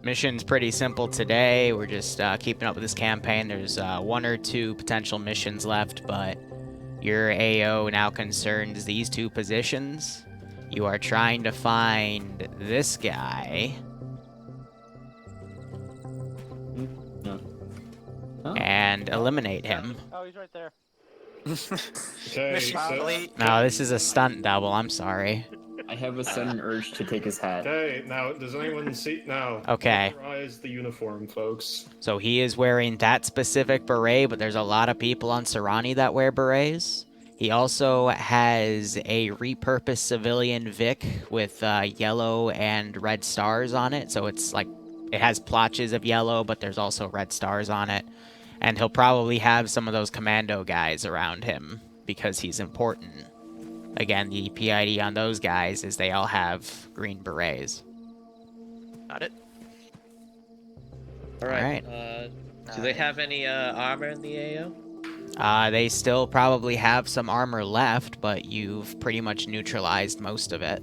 Mission's pretty simple today. We're just keeping up with this campaign. There's 1 or 2 potential missions left, but your AO now concerns these 2 positions. You are trying to find this guy. No. Oh. And eliminate him. Oh, he's right there. Okay, so, No, this is a stunt double. I'm sorry. I have a sudden urge to take his hat. okay, now, does anyone see... Now, Okay. authorize the uniform, folks. So he is wearing that specific beret, but there's a lot of people on Sahrani that wear berets. He also has a repurposed civilian Vic with yellow and red stars on it. So it's like, it has splotches of yellow, but there's also red stars on it. And he'll probably have some of those commando guys around him because he's important. Again, the PID on those guys is they all have green berets. Got it. All right. Alright. Do they have any armor in the AO? They still probably have some armor left, but you've pretty much neutralized most of it.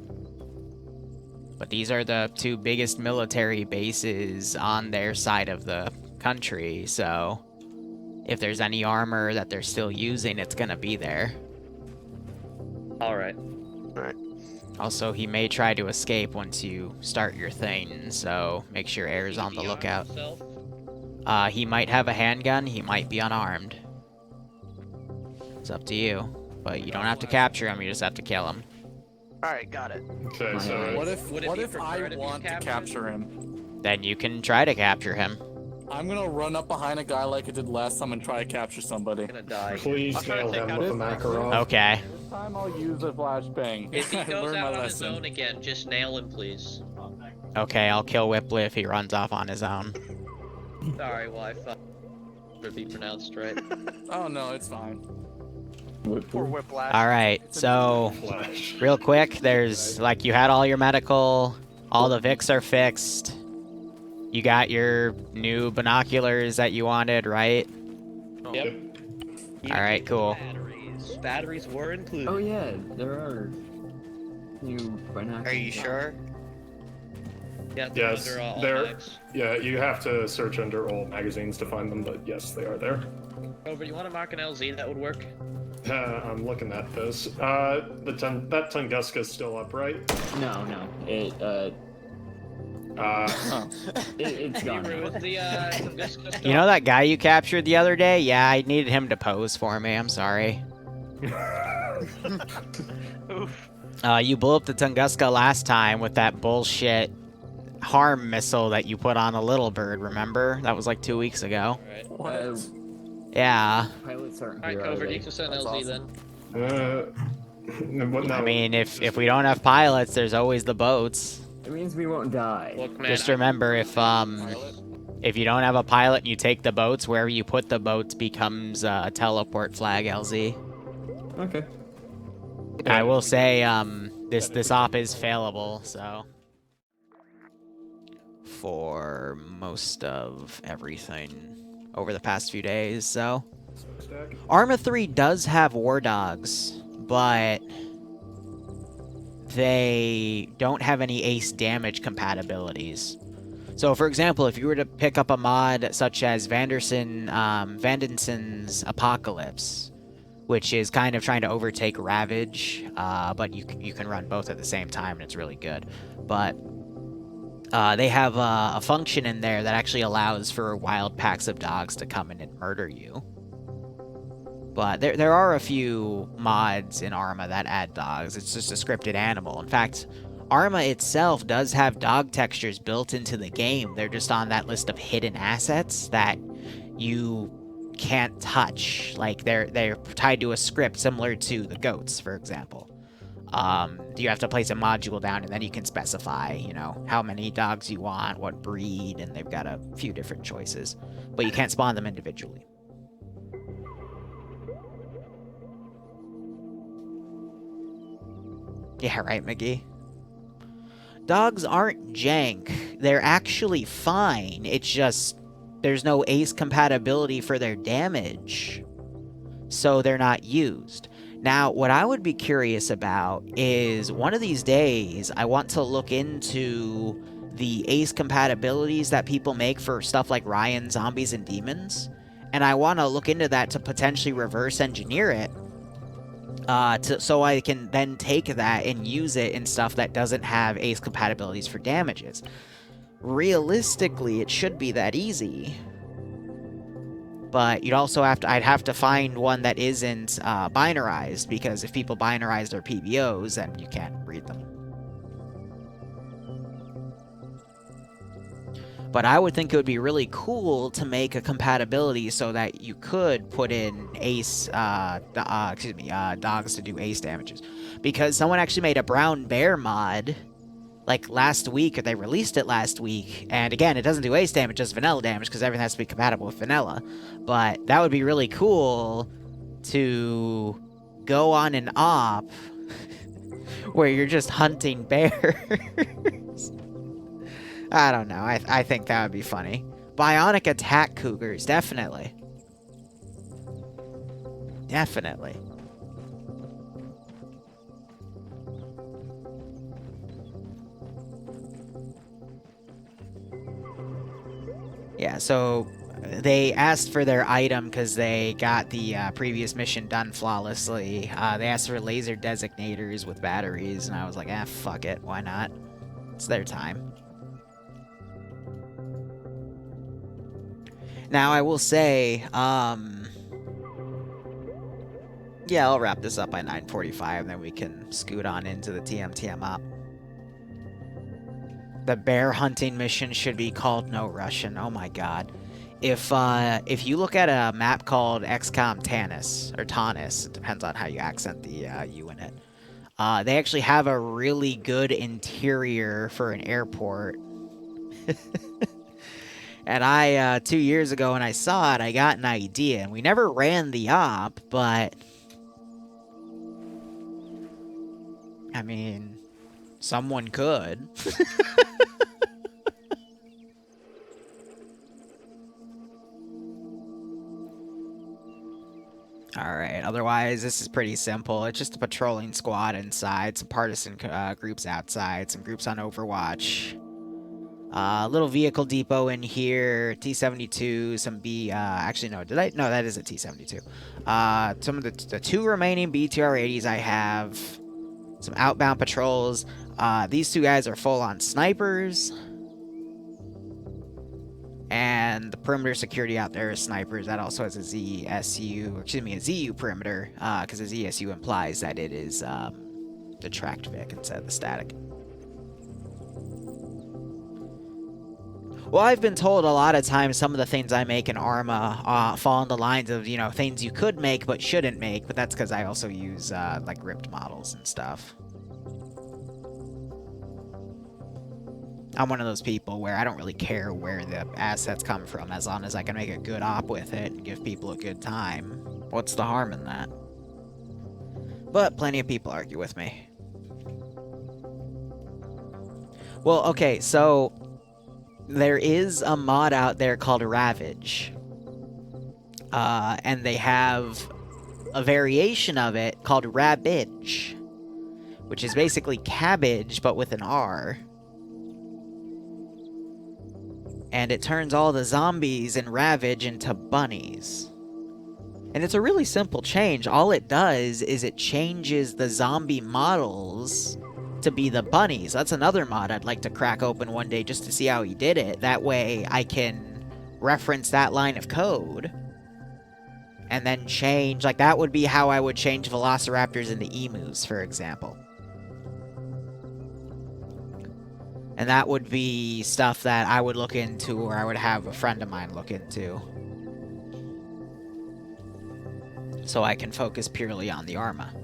But these are the 2 biggest military bases on their side of the country, so if there's any armor that they're still using, it's gonna be there. Alright. Also, he may try to escape once you start your thing, so make sure Air's on the lookout. He might have a handgun, he might be unarmed. It's up to you. But you don't have to capture him, you just have to kill him. Alright, got it. Okay, so... What if Would it be I preferred if you want to captured? capture him? Then you can try to capture him. I'm gonna run up behind a guy like I did last time and try to capture somebody. I'm gonna die. Please I'll try to nail take him out with a his Makarov. Okay. This time I'll use a flashbang. If he I goes learned my out on his lesson. own again, just nail him, please. Okay, I'll kill Whipley if he runs off on his own. Sorry, well, I thought it would be pronounced right. Oh no, it's fine. Poor Whiplash. Alright, so Flash. real quick, there's like you had all your medical, all the Vics are fixed. You got your new binoculars that you wanted, right? Yep. Alright, cool. Batteries. Batteries were included. Oh yeah, there are new binoculars. Are you sure? Yeah, they're Yes, under all they're- bags. Yeah, you have to search under all magazines to find them, but yes, they are there. Over, you want to mark an LZ? That would work. I'm looking at this. That Tunguska's still up, right? No. It's You gone. now. ruined the Tunguska stuff. You know that guy you captured the other day? Yeah, I needed him to pose for me, I'm sorry. Oof. You blew up the Tunguska last time with that bullshit harm missile that you put on a little bird, remember? That was like 2 weeks ago. Alright. Yeah. Pilots aren't Alright, here, are Covert, they? you can send That's LZ awesome. then. What, no. I mean, if we don't have pilots, there's always the boats. It means we won't die. Look, man, Just remember, if you don't have a pilot and you take the boats, wherever you put the boats becomes a teleport flag, LZ. Okay. I will say, this op is failable, so. For most of everything over the past few days, so. Arma 3 does have war dogs, but they don't have any ace damage compatibilities. So, for example, if you were to pick up a mod such as Vandenson's Apocalypse, which is kind of trying to overtake Ravage, but you can run both at the same time, and it's really good. But they have a function in there that actually allows for wild packs of dogs to come in and murder you. But there are a few mods in Arma that add dogs. It's just a scripted animal. In fact, Arma itself does have dog textures built into the game. They're just on that list of hidden assets that you can't touch. Like, they're tied to a script similar to the goats, for example. You have to place a module down, and then you can specify, you know, how many dogs you want, what breed, and they've got a few different choices. But you can't spawn them individually. Yeah, right, McGee? Dogs aren't jank. They're actually fine. It's just there's no ace compatibility for their damage, so they're not used. Now, what I would be curious about is one of these days, I want to look into the ace compatibilities that people make for stuff like Ryan, zombies, and demons. And I want to look into that to potentially reverse engineer it. So I can then take that and use it in stuff that doesn't have ace compatibilities for damages. Realistically, it should be that easy. But you'd also I'd have to find one that isn't binarized, because if people binarize their PBOs, then you can't read them. But I would think it would be really cool to make a compatibility so that you could put in ace, dogs to do ace damages. Because someone actually made a brown bear mod, like last week, or they released it last week. And again, it doesn't do ace damage, just vanilla damage, because everything has to be compatible with vanilla. But that would be really cool to go on an op where you're just hunting bears. I don't know. I think that would be funny. Bionic attack cougars, definitely. Definitely. Yeah, so they asked for their item because they got the previous mission done flawlessly. They asked for laser designators with batteries, and I was like, fuck it, why not? It's their time. Now, I will say, yeah, I'll wrap this up by 9:45, then we can scoot on into the TM op. The bear hunting mission should be called No Russian. Oh my god. If you look at a map called XCOM Tanis, or Tanis, it depends on how you accent the U in it. They actually have a really good interior for an airport. And I, 2 years ago when I saw it, I got an idea. And we never ran the op, but... I mean, someone could. Alright, otherwise this is pretty simple. It's just a patrolling squad inside, some partisan groups outside, some groups on Overwatch. Little vehicle depot in here, T-72, some actually no, no, that is a T-72. Some of the 2 remaining BTR-80s I have, some outbound patrols. These 2 guys are full-on snipers. And the perimeter security out there is snipers. That also has a a ZU perimeter, because the ZSU implies that it is the tracked Vic instead of the static. Well, I've been told a lot of times some of the things I make in Arma fall in the lines of, you know, things you could make but shouldn't make, but that's because I also use, like, ripped models and stuff. I'm one of those people where I don't really care where the assets come from, as long as I can make a good op with it and give people a good time. What's the harm in that? But plenty of people argue with me. Well, okay, so... there is a mod out there called Ravage. And they have a variation of it called Rabbage, which is basically cabbage, but with an R. And it turns all the zombies in Ravage into bunnies. And it's a really simple change. All it does is it changes the zombie models to be the bunnies. That's another mod I'd like to crack open one day just to see how he did it. That way I can reference that line of code and then change, like that would be how I would change velociraptors into emus, for example. And that would be stuff that I would look into, or I would have a friend of mine look into, so I can focus purely on the Arma.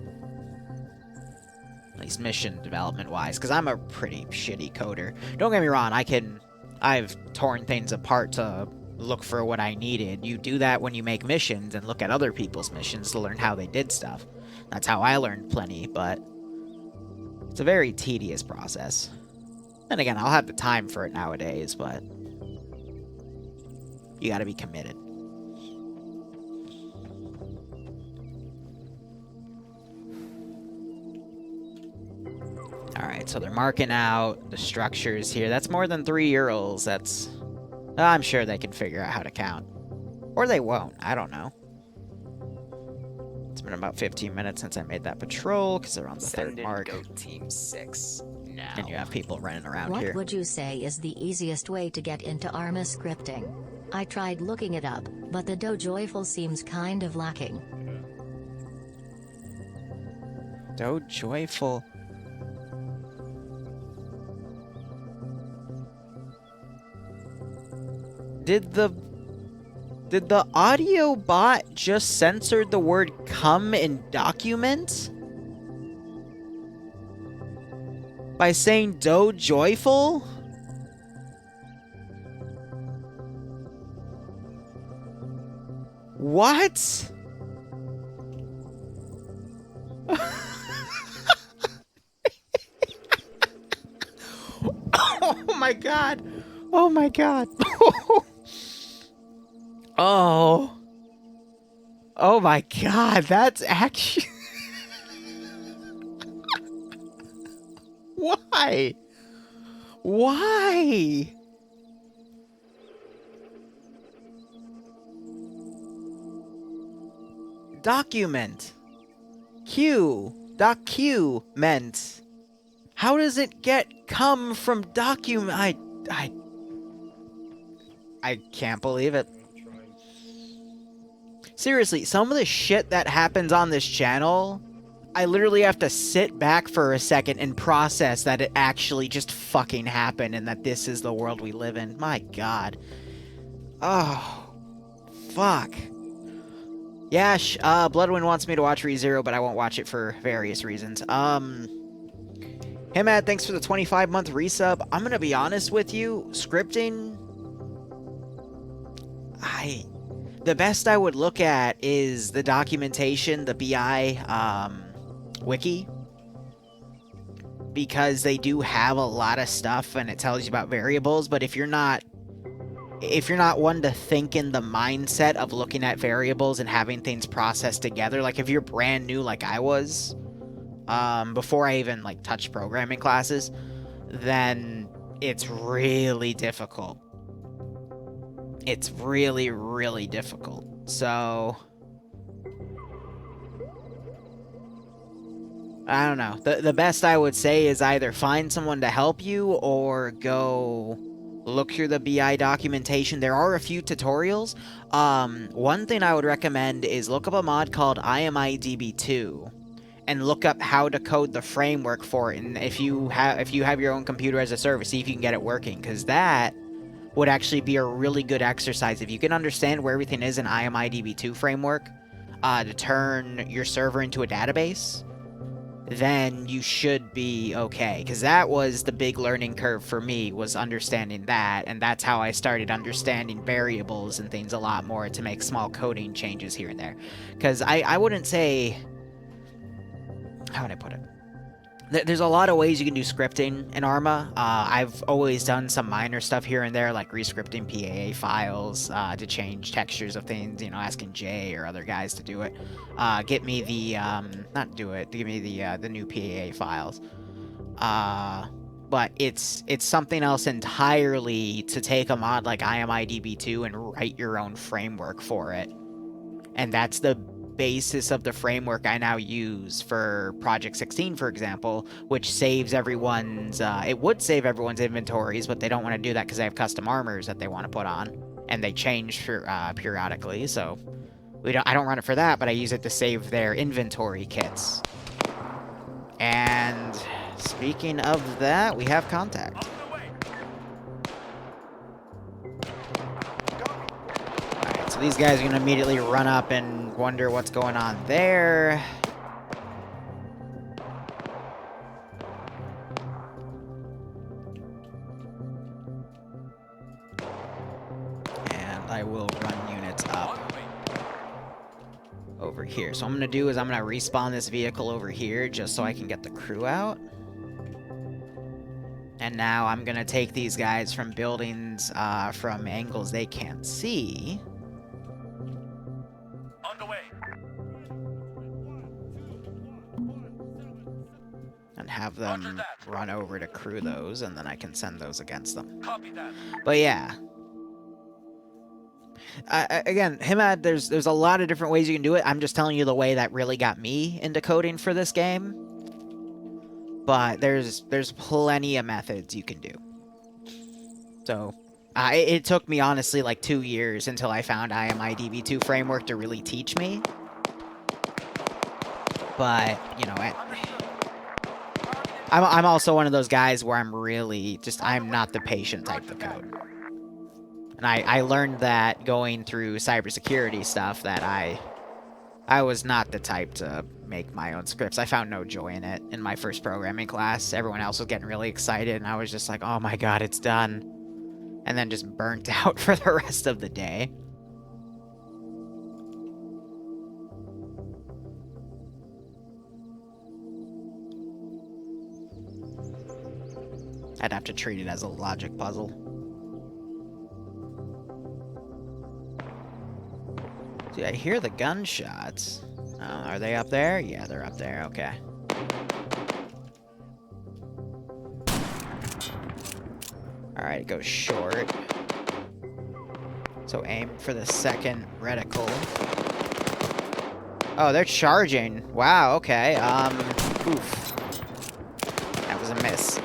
At least mission development wise, because I'm a pretty shitty coder. Don't get me wrong, I've torn things apart to look for what I needed. You do that when you make missions and look at other people's missions to learn how they did stuff. That's how I learned plenty, but it's a very tedious process. And again, I'll have the time for it nowadays, but you gotta be committed. Alright. Alright, so they're marking out the structures here. That's more than 3 Urals. That's... I'm sure they can figure out how to count. Or they won't. I don't know. It's been about 15 minutes since I made that patrol, because they're on the Send third in mark. Goat Team 6 now. And you have people running around What here. would you say is the easiest way to get into Arma scripting? I tried looking it up, but the Joyful seems kind of lacking. Joyful. Did the audio bot just censor the word come in document? By saying joyful? What? Oh my god. Oh my god. Oh. Oh my god, that's actually... Why? Why? Document. Document. How does it come from document? I can't believe it. Seriously, some of the shit that happens on this channel, I literally have to sit back for a second and process that it actually just fucking happened and that this is the world we live in. My god. Oh. Fuck. Yeah, Bloodwind wants me to watch ReZero, but I won't watch it for various reasons. Hey, Matt, thanks for the 25-month resub. I'm gonna be honest with you, scripting... The best I would look at is the documentation, the BI, wiki. Because they do have a lot of stuff and it tells you about variables, but if you're not one to think in the mindset of looking at variables and having things processed together, like if you're brand new like I was, before I even like touched programming classes, then it's really difficult. It's really, really difficult. So I don't know. The best I would say is either find someone to help you or go look through the BI documentation. There are a few tutorials. One thing I would recommend is look up a mod called IMIDB2 and look up how to code the framework for it. And if you have your own computer as a service, see if you can get it working, because that would actually be a really good exercise. If you can understand where everything is in IMIDB2 framework to turn your server into a database, then you should be okay. Because that was the big learning curve for me, was understanding that. And that's how I started understanding variables and things a lot more to make small coding changes here and there. Because I wouldn't say... How would I put it? There's a lot of ways you can do scripting in Arma. I've always done some minor stuff here and there, like rescripting PAA files to change textures of things, you know, asking Jay or other guys to do it. Get me the, give me the new PAA files. But it's something else entirely to take a mod like IMIDB2 and write your own framework for it. And that's the basis of the framework I now use for Project 16, for example, which saves everyone's, it would save everyone's inventories, but they don't want to do that because they have custom armors that they want to put on, and they change for, periodically, so I don't run it for that, but I use it to save their inventory kits. And speaking of that, we have contact. Alright, so these guys are going to immediately run up and wonder what's going on there. And I will run units up over here. So what I'm going to do is I'm going to respawn this vehicle over here just so I can get the crew out. And now I'm going to take these guys from buildings from angles they can't see. And have have them run over to crew those, and then I can send those against them. But yeah. Again, Himad, there's a lot of different ways you can do it. I'm just telling you the way that really got me into coding for this game. But there's plenty of methods you can do. So, it took me, honestly, like 2 years until I found IMI DB2 framework to really teach me. But, you know, I'm also one of those guys where I'm really I'm not the patient type of code. And I learned that going through cybersecurity stuff that I was not the type to make my own scripts. I found no joy in it in my first programming class. Everyone else was getting really excited, and I was just like, oh my god, it's done. And then just burnt out for the rest of the day. I'd have to treat it as a logic puzzle. See, I hear the gunshots. Are they up there? Yeah, they're up there. Okay. Alright, it goes short. So aim for the second reticle. Oh, they're charging. Wow, okay. Oof. That was a miss.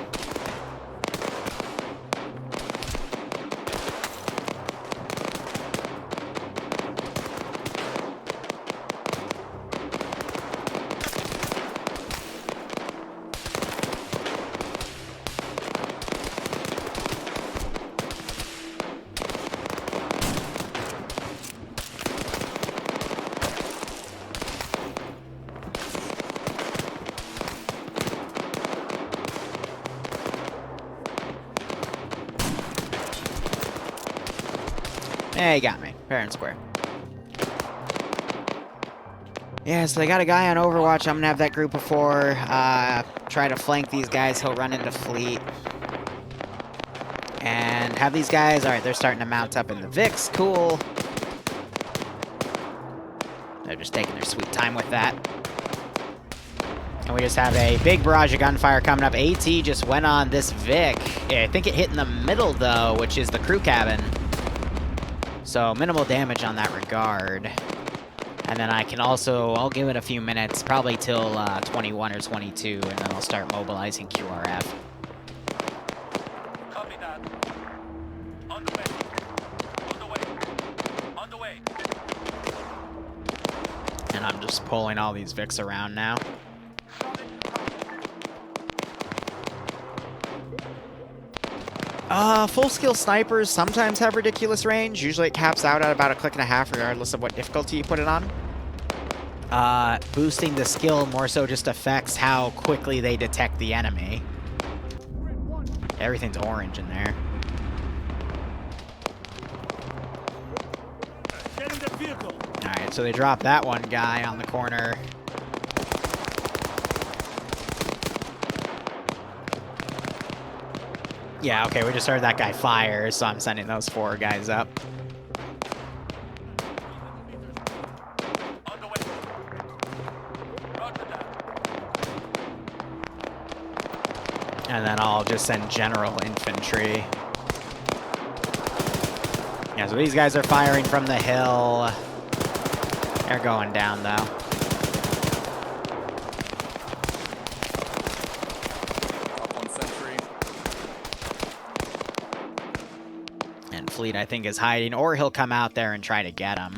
Hey, you got me. Fair and square. Yeah, so they got a guy on Overwatch. I'm gonna have that group of 4 try to flank these guys. He'll run into Fleet. And have these guys... Alright, they're starting to mount up in the Vix. Cool. They're just taking their sweet time with that. And we just have a big barrage of gunfire coming up. AT just went on this Vic. Yeah, I think it hit in the middle, though, which is the crew cabin. So, minimal damage on that regard. And then I can also... I'll give it a few minutes, probably till 21 or 22, and then I'll start mobilizing QRF. Copy that. On the way. On the way. On the way. And I'm just pulling all these Vics around now. Full-skill snipers sometimes have ridiculous range. Usually it caps out at about a click and a half, regardless of what difficulty you put it on. Boosting the skill more so just affects how quickly they detect the enemy. Everything's orange in there. Alright, so they dropped that one guy on the corner. Yeah, okay, we just heard that guy fire, so I'm sending those 4 guys up. And then I'll just send general infantry. Yeah, so these guys are firing from the hill. They're going down, though. Fleet, I think, is hiding, or he'll come out there and try to get him.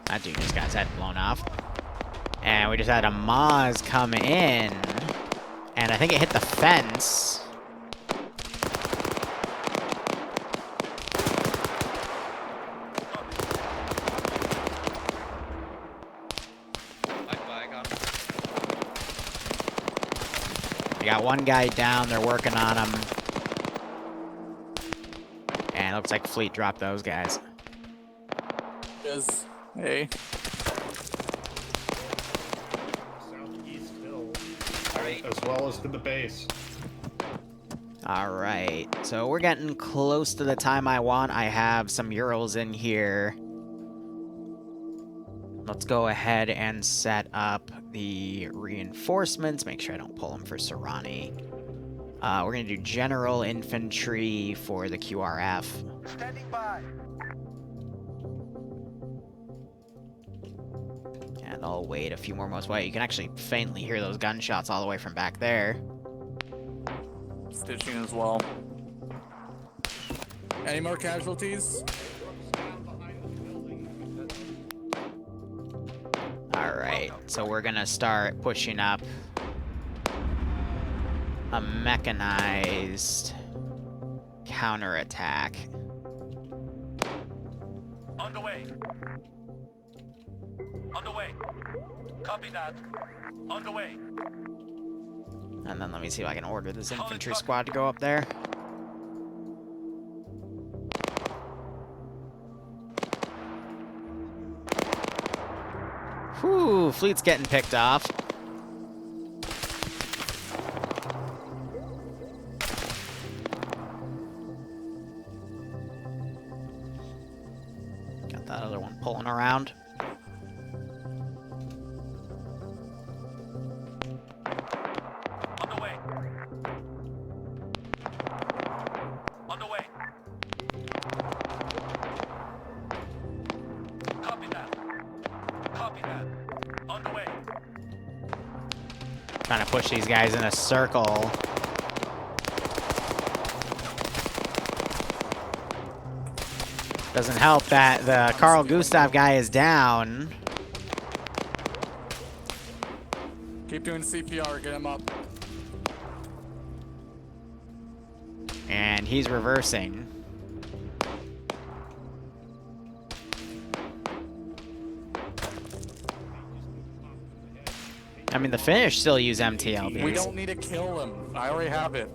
That dude just got his head blown off. And we just had a Maz come in, and I think it hit the fence. We got one guy down, they're working on him. And it looks like Fleet dropped those guys. Yes. Hey. Southeast hill. As well as to the base. Alright, so we're getting close to the time I want. I have some Urals in here. Let's go ahead and set up the reinforcements. Make sure I don't pull them for Sahrani. We're going to do general infantry for the QRF. Standing by. And I'll wait a few more moments. Wait, you can actually faintly hear those gunshots all the way from back there. Stitching as well. Any more casualties? Alright, so we're gonna start pushing up a mechanized counterattack. On the way. On the way. Copy that. On the way. And then let me see if I can order this infantry squad to go up there. Whew, fleet's getting picked off. Got that other one pulling around. On the way. On the way. Copy that. Copy that. On the way. Trying to push these guys in a circle. Doesn't help that the Carl Gustav guy is down. Keep doing CPR, get him up. And he's reversing. I mean, the Finnish still use MTLBs. We don't need to kill him. I already have it.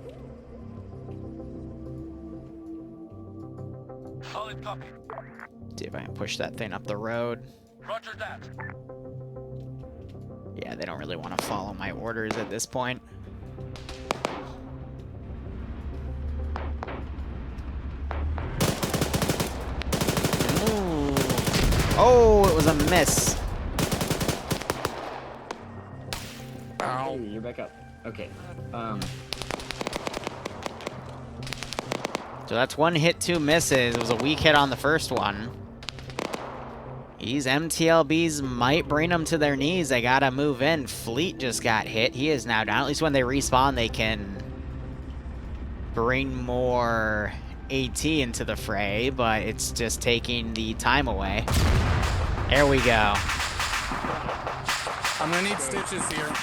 Solid copy. See if I can push that thing up the road. Roger that. Yeah, they don't really want to follow my orders at this point. Ooh. Oh, it was a miss. Ow, you're back up. Okay. So that's 1 hit, 2 misses. It was a weak hit on the first one. These MTLBs might bring them to their knees. They gotta move in. Fleet just got hit. He is now down. At least when they respawn, they can bring more AT into the fray, but it's just taking the time away. There we go. I'm gonna need stitches here.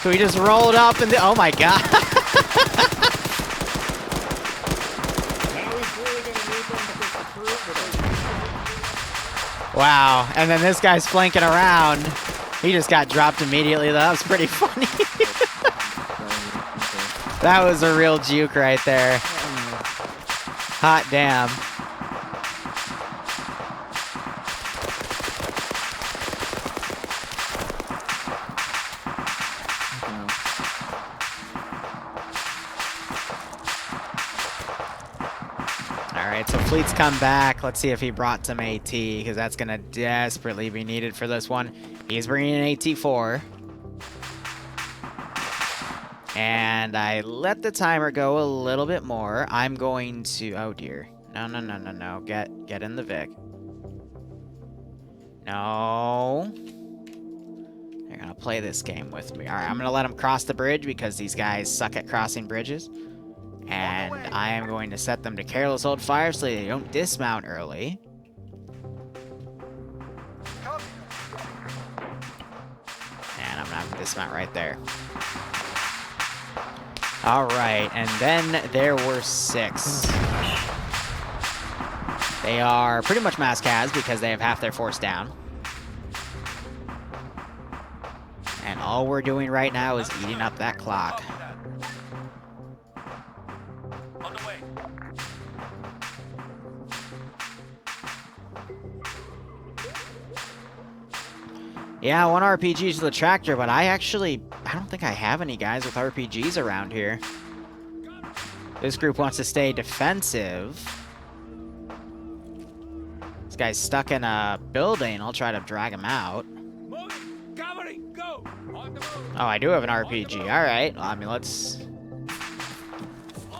So he just rolled up and oh my god. Wow, and then this guy's flanking around. He just got dropped immediately. That was pretty funny. That was a real juke right there. Hot damn. Alright, so Fleet's come back. Let's see if he brought some AT, because that's going to desperately be needed for this one. He's bringing an AT-4. And I let the timer go a little bit more. I'm going to... Oh, dear. No. Get in the Vic. No. They're going to play this game with me. Alright, I'm going to let them cross the bridge because these guys suck at crossing bridges. And I am going to set them to careless hold fire so they don't dismount early. And I'm going to have to dismount right there. Alright, and then there were 6. They are pretty much mass cas because they have half their force down. And all we're doing right now is eating up that clock. On the way. Yeah, 1 RPG to the tractor, but I don't think I have any guys with RPGs around here. This group wants to stay defensive. This guy's stuck in a building. I'll try to drag him out. Moving! Covering! Go! On the move! Oh, I do have an RPG. Alright. Well, I mean, let's...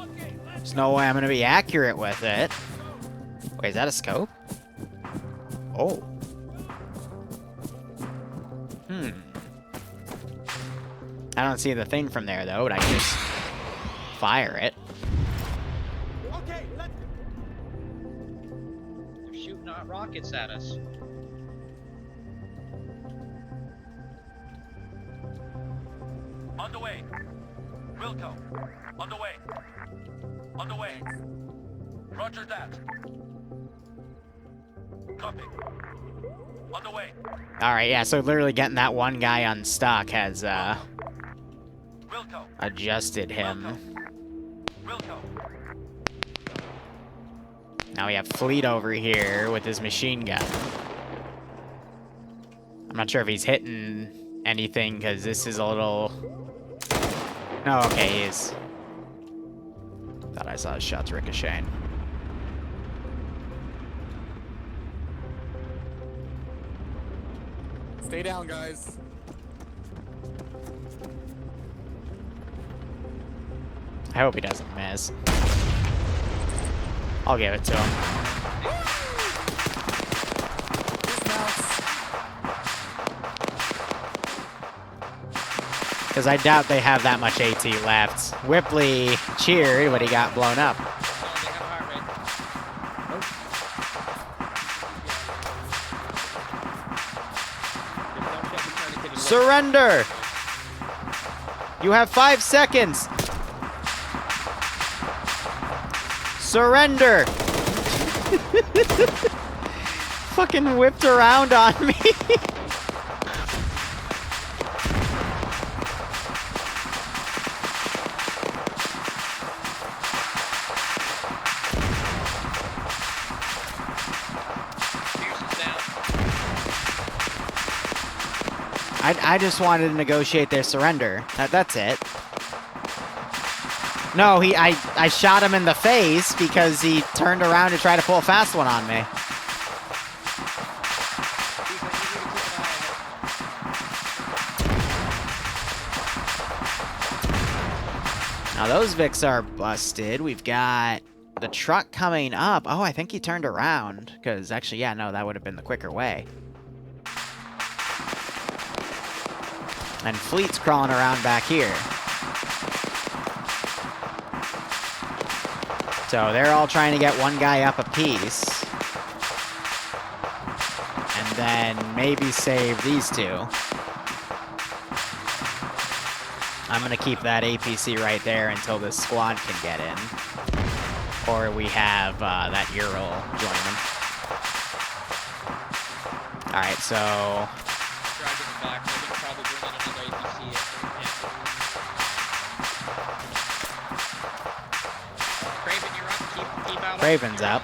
Okay, let's There's no way I'm gonna be accurate with it. Wait, is that a scope? Oh. I don't see the thing from there, though, but I can just fire it. Okay, let's They're shooting hot rockets at us. on the way. Wilco. On the way. On the way. Roger that. Copy. On the way. Alright, yeah, so literally getting that one guy unstuck has, Wilco. adjusted him. Wilco. Now we have Fleet over here with his machine gun. I'm not sure if he's hitting anything, because this is a little... No, okay, he is. Thought I saw his shots ricocheting. Stay down, guys. I hope he doesn't miss. I'll give it to him. Dismounts. Because I doubt they have that much AT left. Whipley cheered, but he got blown up. Oh, they have a heart rate. Don't get the tourniquet and Surrender! You have 5 seconds! Surrender! Fucking whipped around on me. Pearson's down. I just wanted to negotiate their surrender. That's it. No, I shot him in the face because he turned around to try to pull a fast one on me. Now those Vics are busted. We've got the truck coming up. Oh, I think he turned around. Because actually, yeah, no, that would have been the quicker way. And Fleet's crawling around back here. So they're all trying to get one guy up a piece. And then maybe save these two. I'm going to keep that APC right there until this squad can get in. Or we have that Ural join them. Alright, so... Dragging them back. They're gonna probably bring in another APC if Craven, you're up. Keep out. Craven's up.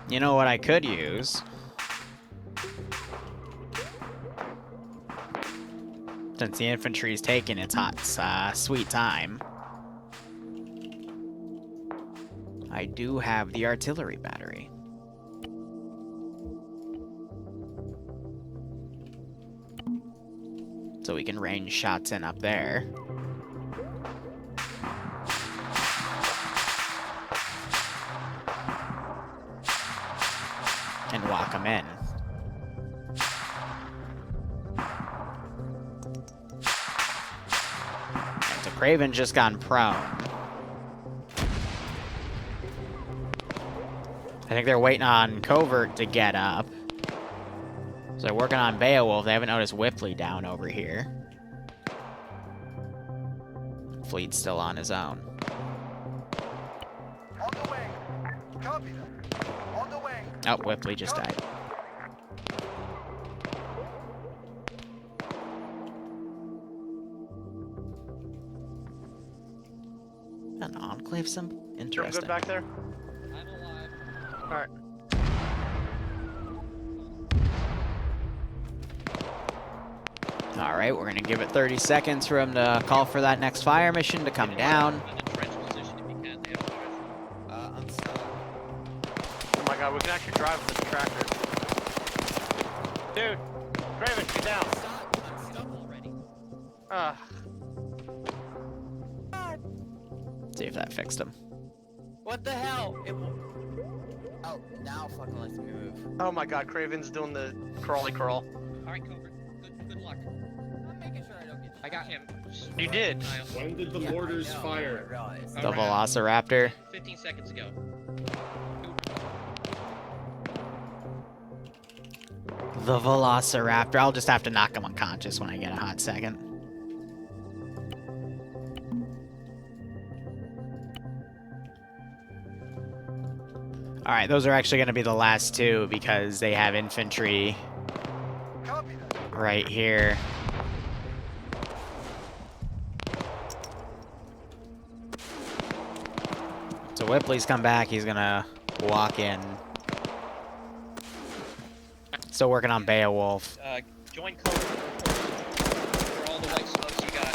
You know what I could use? Since the infantry's taking its hot, sweet time. I do have the artillery battery. So we can range shots in up there. And walk them in. And so Craven just gone prone. I think they're waiting on Covert to get up. So they're working on Beowulf. They haven't noticed Whipley down over here. Fleet's still on his own. on the way. Copy that. On the way. Oh, Whipley just died. An enclave symbol? Doing Interesting. good back there? I'm alive. Alright. Alright, we're gonna give it 30 seconds for him to call for that next fire mission to come down. In the trench position if you can. They have fires. I'm stuck. Oh my god, we can actually drive with this tractor. Dude, Craven, get down. I'm stuck already. See if that fixed him. What the hell? Oh, now fucking lets me move. Oh my god, Craven's doing the crawly crawl. Alright, Cobra. Good luck. I'm making sure I don't get. I got him. You did. When did the Yeah, I mortars know, fire? I realized. The Velociraptor. 15 seconds ago. The Velociraptor. I'll just have to knock him unconscious when I get a hot second. Alright, those are actually going to be the last two because they have infantry right here. So Whipley's come back. He's going to walk in. Still working on Beowulf. Join Cobra for all the white smokes you got.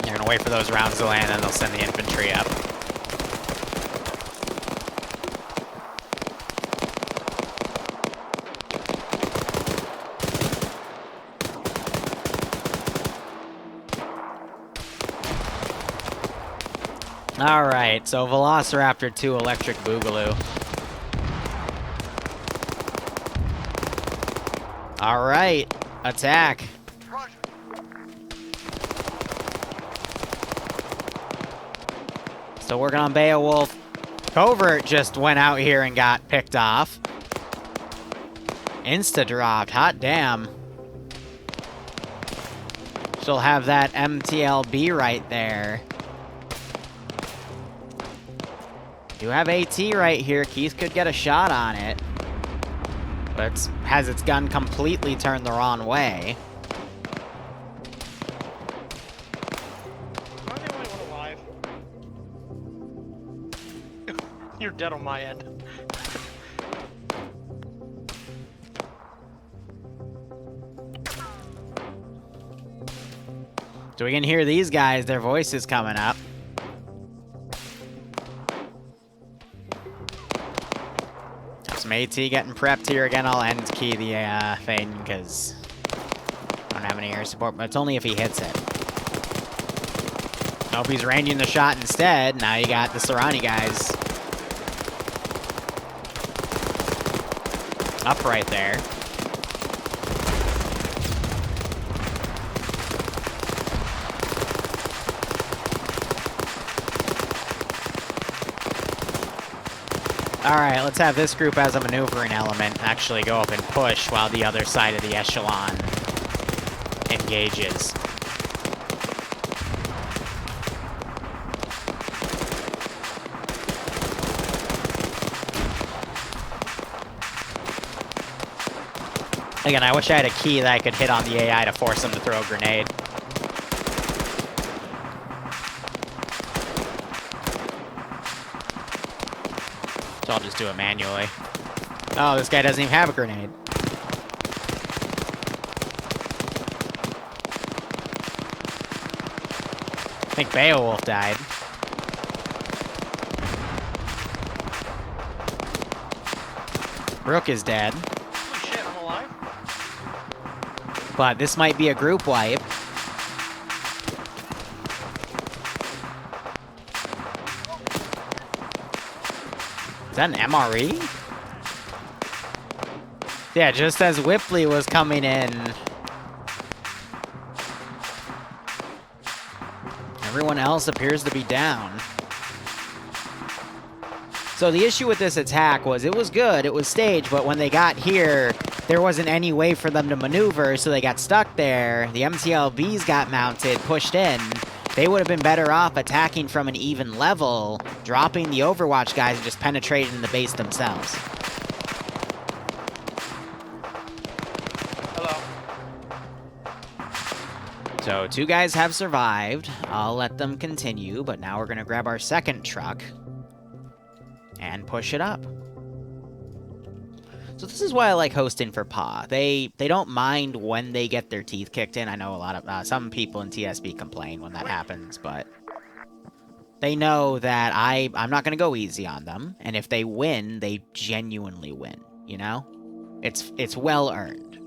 They're going to wait for those rounds to land, and they'll send the infantry up. Alright, so Velociraptor 2 Electric Boogaloo. Alright, attack. Still working on Beowulf. Covert just went out here and got picked off. Insta-dropped, hot damn. She'll have that MTLB right there. You have AT right here. Keith could get a shot on it. But it has its gun completely turned the wrong way. Am I the only one alive? You're dead on my end. So we can hear these guys, their voices coming up. Some AT getting prepped here again. I'll end key the thing because I don't have any air support, but it's only if he hits it. Nope, he's ranging the shot instead. Now you got the Sahrani guys up right there. Alright, let's have this group as a maneuvering element actually go up and push while the other side of the echelon engages. Again, I wish I had a key that I could hit on the AI to force them to throw a grenade. So I'll just do it manually. Oh, this guy doesn't even have a grenade. I think Beowulf died. Rook is dead. Holy shit, I'm alive? But this might be a group wipe. Is that an MRE? Yeah, just as Whipley was coming in. Everyone else appears to be down. So the issue with this attack was it was good, it was staged, but when they got here, there wasn't any way for them to maneuver, so they got stuck there. The MTLBs got mounted, pushed in. They would have been better off attacking from an even level, dropping the Overwatch guys and just penetrating the base themselves. Hello. So 2 guys have survived. I'll let them continue, but now we're going to grab our second truck and push it up. So this is why I like hosting for PAW. They don't mind when they get their teeth kicked in. I know a lot of some people in TSB complain when that happens, but they know that I'm not gonna go easy on them, and if they win, they genuinely win. You know, it's well earned,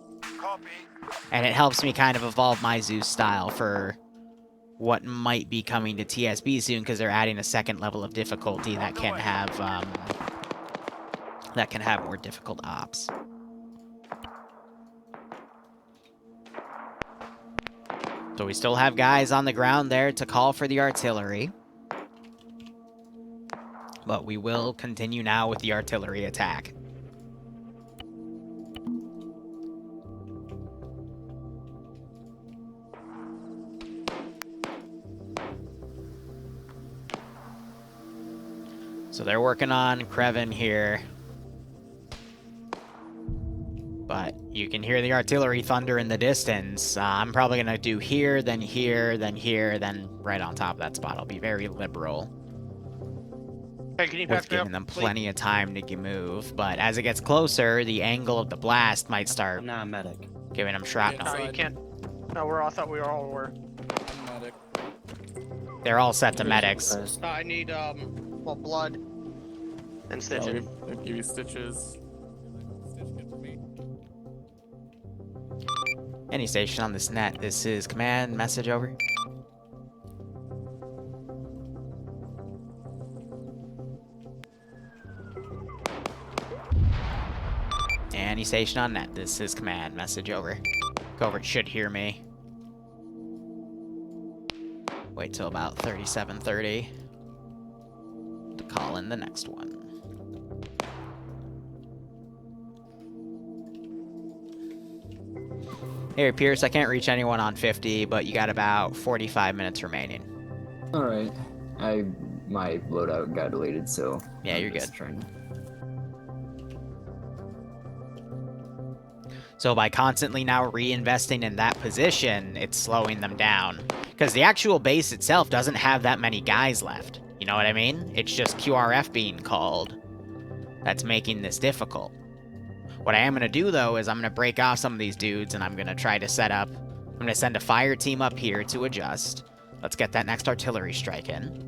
and it helps me kind of evolve my Zeus style for what might be coming to TSB soon, because they're adding a second level of difficulty that can have more difficult ops. So we still have guys on the ground there to call for the artillery. But we will continue now with the artillery attack. So they're working on Kreven here. But you can hear the artillery thunder in the distance. I'm probably going to do here, then here, then here, then right on top of that spot. I'll be very liberal Hey, can you with back me up, giving them please? plenty of time to move. But as it gets closer, the angle of the blast might start I'm not a medic. giving them shrapnel. No, you can't. No, I thought we all were. Medic. They're all set to medics. I need, well, blood and stitches. I'll give you stitches. Stitch good for me. Any station on this net, this is command, message over. Any station on net, this is command, message over. Covert should hear me. Wait till about 37:30 to call in the next one. Here, Pierce, I can't reach anyone on 50, but you got about 45 minutes remaining. Alright. My loadout got deleted, so... Yeah, you're just good. trying to- So by constantly now reinvesting in that position, it's slowing them down. Because the actual base itself doesn't have that many guys left. You know what I mean? It's just QRF being called that's making this difficult. What I am going to do, though, is I'm going to break off some of these dudes, and I'm going to try to set up... I'm going to send a fire team up here to adjust. Let's get that next artillery strike in.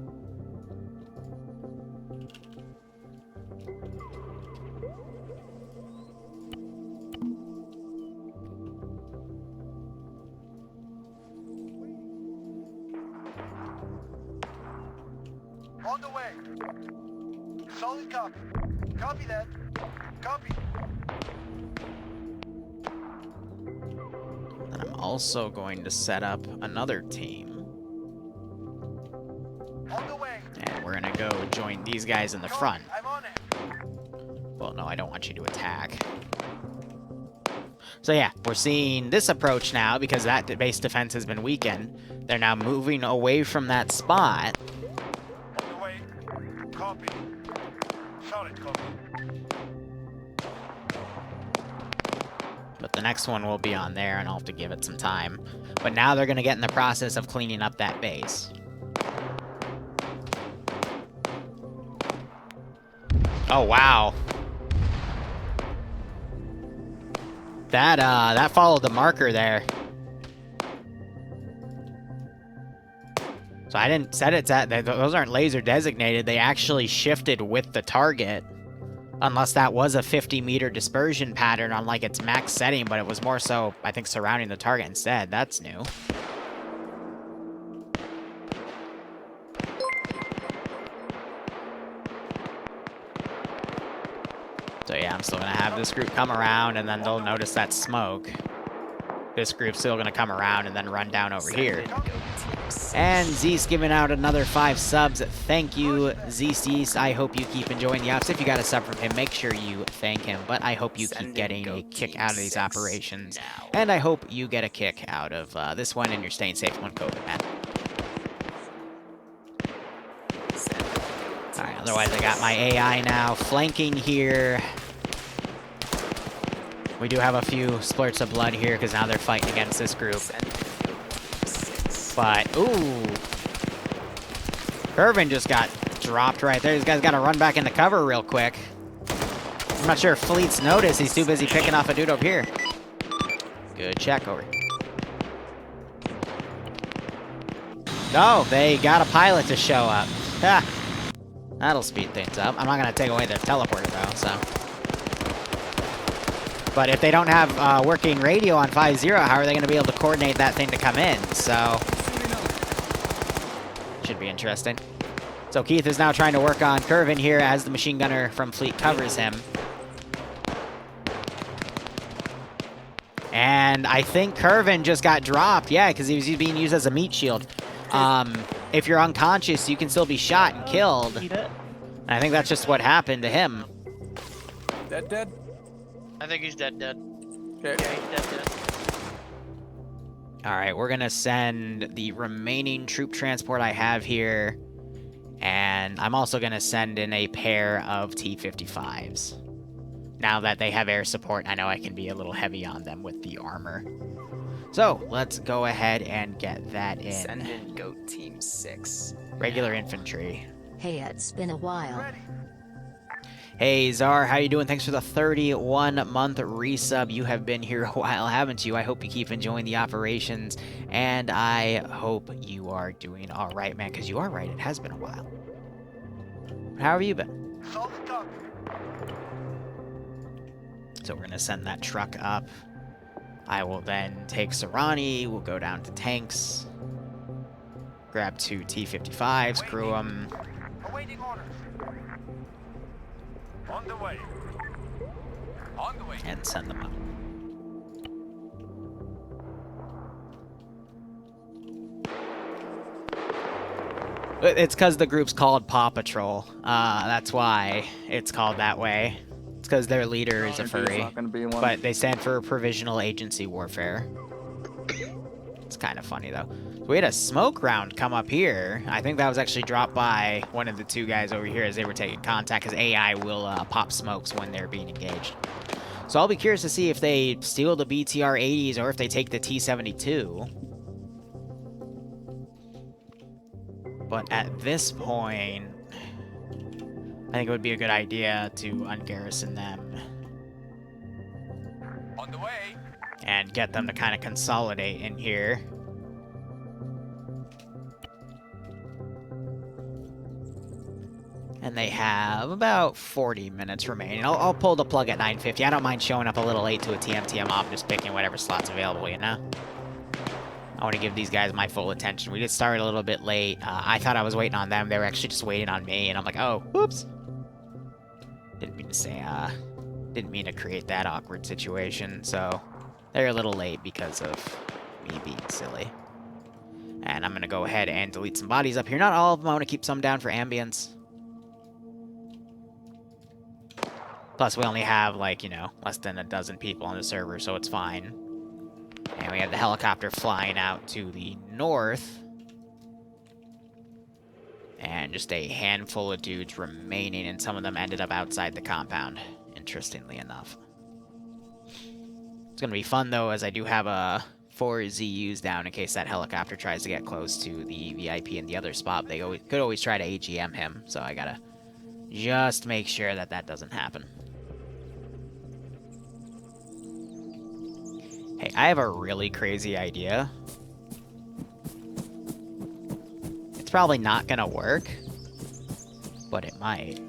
On the way. Solid copy. Copy that. Copy. And I'm also going to set up another team. On the way. And we're going to go join these guys in the front. I'm on it. Well, no, I don't want you to attack. So yeah, we're seeing this approach now because that base defense has been weakened. They're now moving away from that spot. On the way. Copy. Solid copy. But the next one will be on there, and I'll have to give it some time. But now they're going to get in the process of cleaning up that base. Oh, wow. That followed the marker there. So I didn't set it to that. Those aren't laser designated. They actually shifted with the target. Unless that was a 50-meter dispersion pattern on like its max setting, but it was more so, I think, surrounding the target instead. That's new. So yeah, I'm still gonna have this group come around, and then they'll notice that smoke. This group's still gonna come around and then run down over here. And Zeus giving out another 5 subs. Thank you, Zeus. I hope you keep enjoying the ops. If you got a sub from him, make sure you thank him. But I hope you keep getting a kick out of these operations. And I hope you get a kick out of this one, and you're staying safe on COVID, man. Alright, otherwise I got my AI now flanking here. We do have a few splurts of blood here because now they're fighting against this group. But, ooh. Irvin just got dropped right there. These guys got to run back into cover real quick. I'm not sure if Fleet's noticed. He's too busy picking off a dude over here. Good check over. No, they got a pilot to show up. Ha! That'll speed things up. I'm not gonna take away their teleporter though, so. But if they don't have working radio on 5-0, how are they gonna be able to coordinate that thing to come in? So. Should be interesting. So Keith is now trying to work on Curvin here as the machine gunner from Fleet covers him. And I think Curvin just got dropped. Yeah, because he was being used as a meat shield. If you're unconscious, you can still be shot and killed. And I think that's just what happened to him. Dead? I think he's dead. Okay. Yeah, he's dead. All right, we're going to send the remaining troop transport I have here. And I'm also going to send in a pair of T-55s. Now that they have air support, I know I can be a little heavy on them with the armor. So, let's go ahead and get that in. Send in Goat Team 6. Regular infantry. Hey, it's been a while. Hey, Czar, how you doing? Thanks for the 31-month resub. You have been here a while, haven't you? I hope you keep enjoying the operations, and I hope you are doing all right, man, because you are right. It has been a while. How have you been? So we're going to send that truck up. I will then take Sahrani. We'll go down to tanks. Grab 2 T-55s, crew them. Awaiting orders. On the way. On the way. And send them up. It's because the group's called Paw Patrol. That's why it's called that way. It's because their leader is a furry. But they stand for Provisional Agency Warfare. It's kind of funny, though. So we had a smoke round come up here. I think that was actually dropped by one of the 2 guys over here as they were taking contact, because AI will pop smokes when they're being engaged. So I'll be curious to see if they steal the BTR-80s or if they take the T-72. But at this point, I think it would be a good idea to ungarrison them. On the way. And get them to kind of consolidate in here. And they have about 40 minutes remaining. I'll pull the plug at 9:50. I don't mind showing up a little late to a TMTM off, just picking whatever slot's available, you know? I want to give these guys my full attention. We did start a little bit late. I thought I was waiting on them. They were actually just waiting on me, and I'm like, oh, whoops. Didn't mean to say, didn't mean to create that awkward situation, so they're a little late because of me being silly. And I'm going to go ahead and delete some bodies up here. Not all of them. I want to keep some down for ambience. Plus, we only have, like, you know, less than a dozen people on the server, so it's fine. And we have the helicopter flying out to the north. And just a handful of dudes remaining, and some of them ended up outside the compound, interestingly enough. It's going to be fun, though, as I do have 4 ZUs down in case that helicopter tries to get close to the VIP in the other spot. They could always try to AGM him, so I gotta just make sure that that doesn't happen. Hey, I have a really crazy idea. It's probably not gonna work, but it might.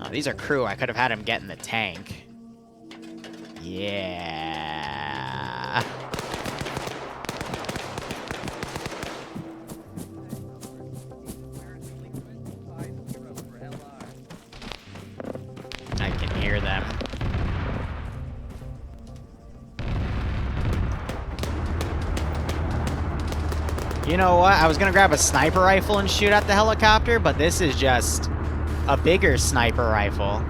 Oh, these are crew. I could have had him get in the tank. Yeah. I can hear them. You know what? I was gonna grab a sniper rifle and shoot at the helicopter, but this is just a bigger sniper rifle.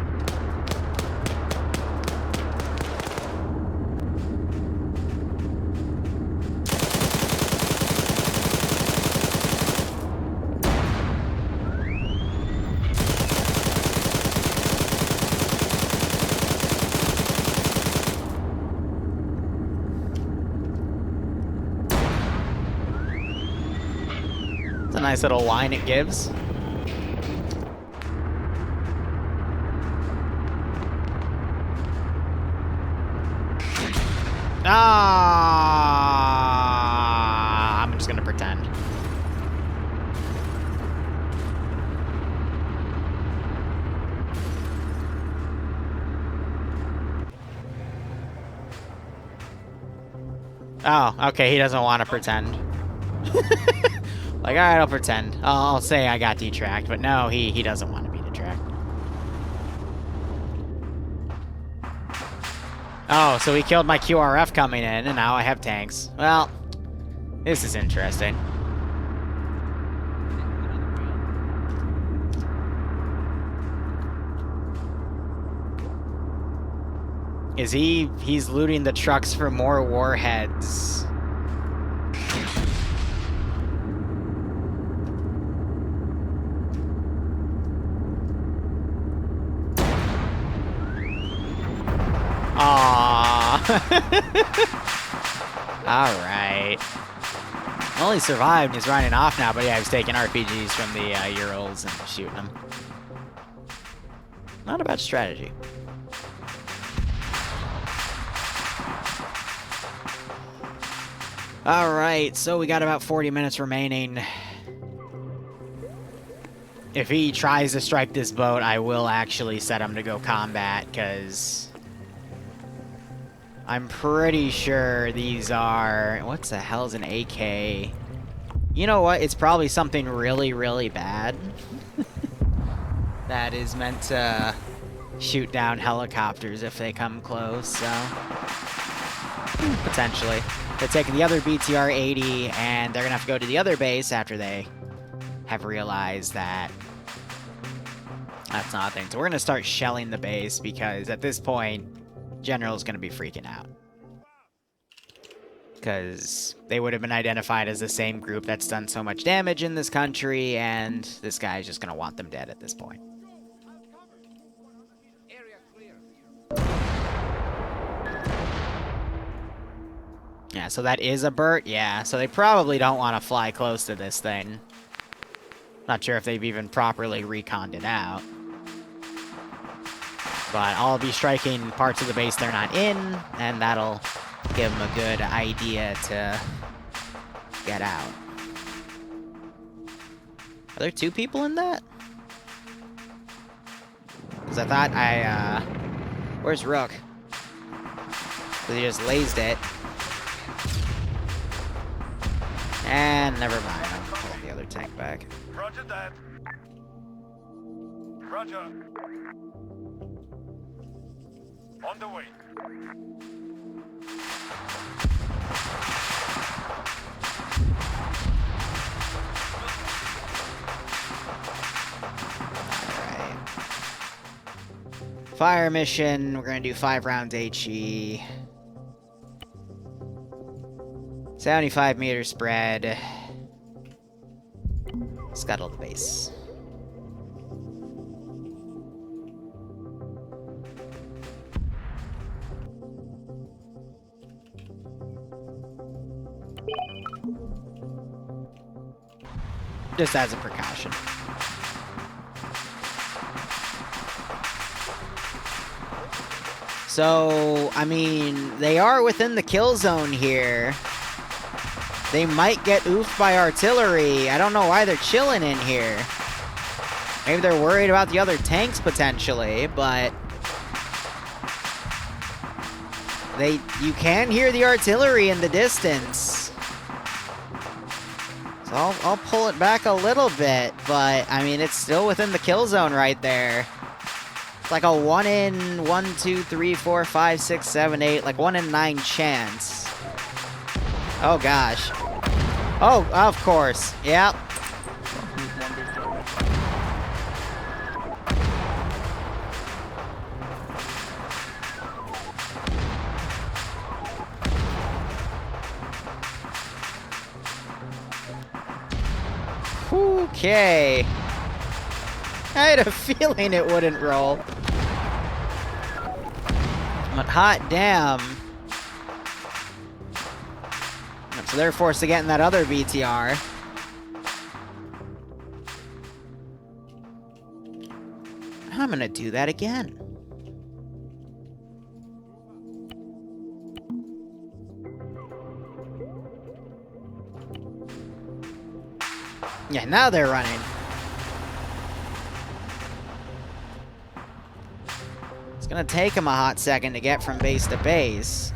It's a nice little whine it gives. Ah! I'm just gonna pretend. Oh, okay, he doesn't want to pretend. Like, alright, I'll pretend. I'll say I got detracked, but no, he doesn't want to be detracked. Oh, so he killed my QRF coming in, and now I have tanks. Well, this is interesting. Is he's looting the trucks for more warheads. Aww. Alright. Only survived, he's running off now, but yeah, he's taking RPGs from the Urals and shooting them. Not a bad strategy. Alright, so we got about 40 minutes remaining. If he tries to strike this boat, I will actually set him to go combat, because I'm pretty sure these are... What the hell is an AK? You know what? It's probably something really, really bad that is meant to shoot down helicopters if they come close, so... Potentially. They're taking the other BTR-80, and they're gonna have to go to the other base after they have realized that that's not a thing. So we're gonna start shelling the base, because at this point, General's gonna be freaking out. Because they would have been identified as the same group that's done so much damage in this country, and this guy's just gonna want them dead at this point. Yeah, so that is a Burt? Yeah, so they probably don't want to fly close to this thing. Not sure if they've even properly reconned it out. But I'll be striking parts of the base they're not in, and that'll give them a good idea to get out. Are there 2 people in that? Because I thought where's Rook? Because he just lased it. And never mind, I'm pulling the other tank back. Roger that. Roger. On the way. Alright. Fire mission, we're gonna do 5 rounds HE. 75 meter spread. Scuttle the base. Just as a precaution. So, I mean, they are within the kill zone here. They might get oofed by artillery. I don't know why they're chilling in here. Maybe they're worried about the other tanks potentially, but you can hear the artillery in the distance. So I'll pull it back a little bit, but I mean, it's still within the kill zone right there. It's like a 1 in 1, 2, 3, 4, 5, 6, 7, 8, like 1 in 9 chance. Oh gosh. Oh, of course. Yep. Okay. I had a feeling it wouldn't roll. But hot damn. So they're forced to get in that other BTR. I'm gonna do that again. Yeah, now they're running. It's gonna take them a hot second to get from base to base.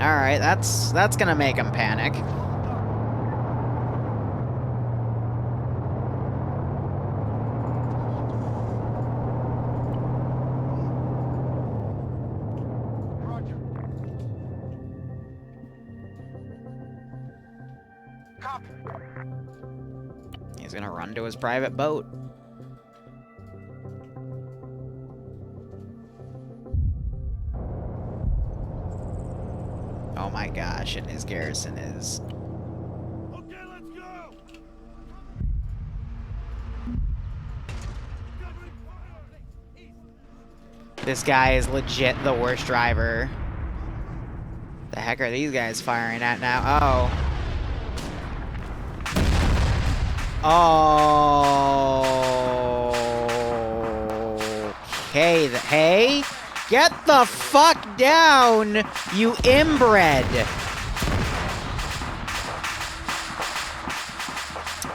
Alright, that's gonna make them panic. Roger. Copy. He's gonna run to his private boat. Oh my gosh, and his garrison is... Okay, let's go. This guy is legit the worst driver. The heck are these guys firing at now? Oh. Okay, hey? Get the fuck down, you inbred!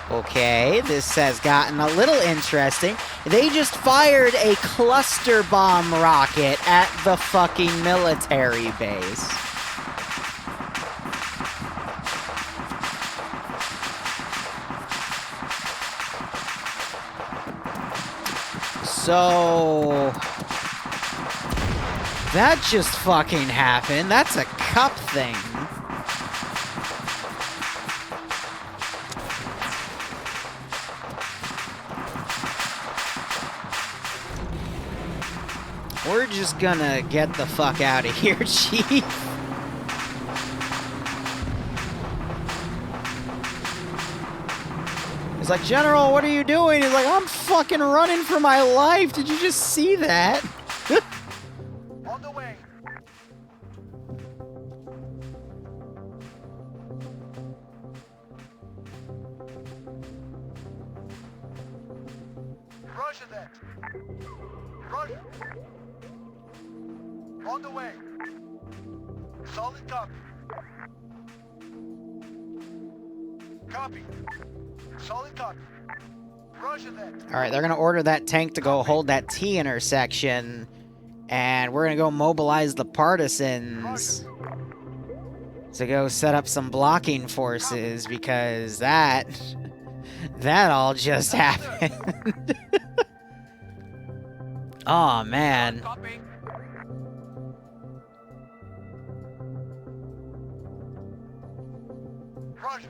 Okay, this has gotten a little interesting. They just fired a cluster bomb rocket at the fucking military base. So... that just fucking happened. That's a cup thing. We're just gonna get the fuck out of here, Chief. He's like, General, what are you doing? He's like, I'm fucking running for my life. Did you just see that? On the way. Roger that. Roger. On the way. Solid copy. Copy. Solid copy. Roger that. Alright, they're gonna order that tank to go hold that T intersection. And we're gonna go mobilize the partisans to go set up some blocking forces because that all just happened. Oh man. Copy. Roger.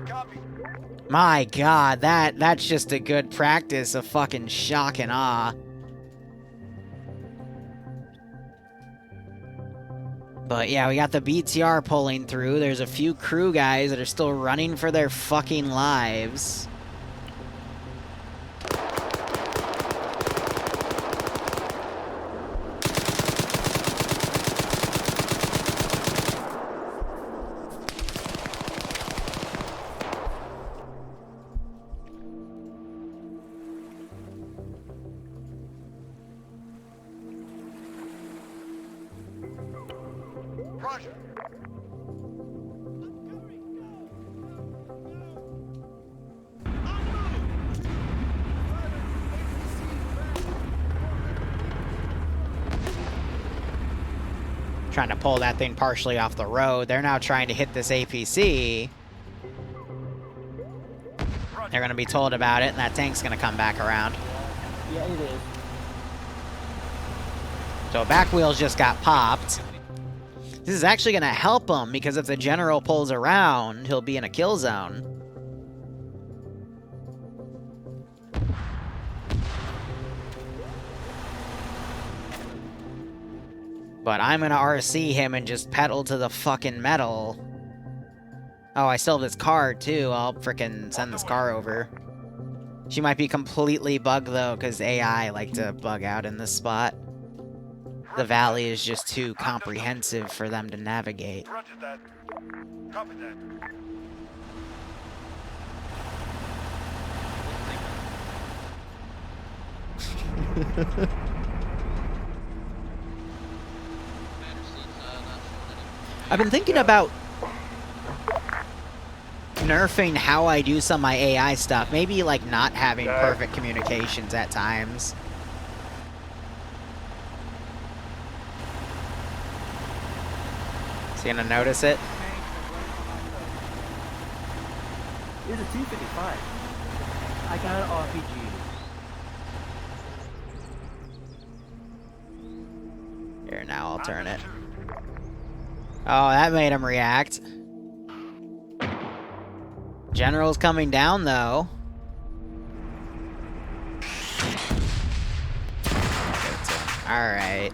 Copy. My god, that's just a good practice of fucking shock and awe. But yeah, we got the BTR pulling through. There's a few crew guys that are still running for their fucking lives. Roger. Trying to pull that thing partially off the road. They're now trying to hit this APC. They're going to be told about it, and that tank's going to come back around. Yeah, it is. So back wheels just got popped. This is actually going to help him, because if the general pulls around, he'll be in a kill zone. But I'm going to RC him and just pedal to the fucking metal. Oh, I still have this car, too. I'll frickin' send this car over. She might be completely bugged, though, because AI like to bug out in this spot. The valley is just too comprehensive for them to navigate. Roger that. Copy that. I've been thinking about nerfing how I do some of my AI stuff. Maybe, like, not having perfect communications at times. Is he gonna notice it? It's a 255. I got an RPG. Here, now I'll turn it. Oh, that made him react. General's coming down, though. Alright.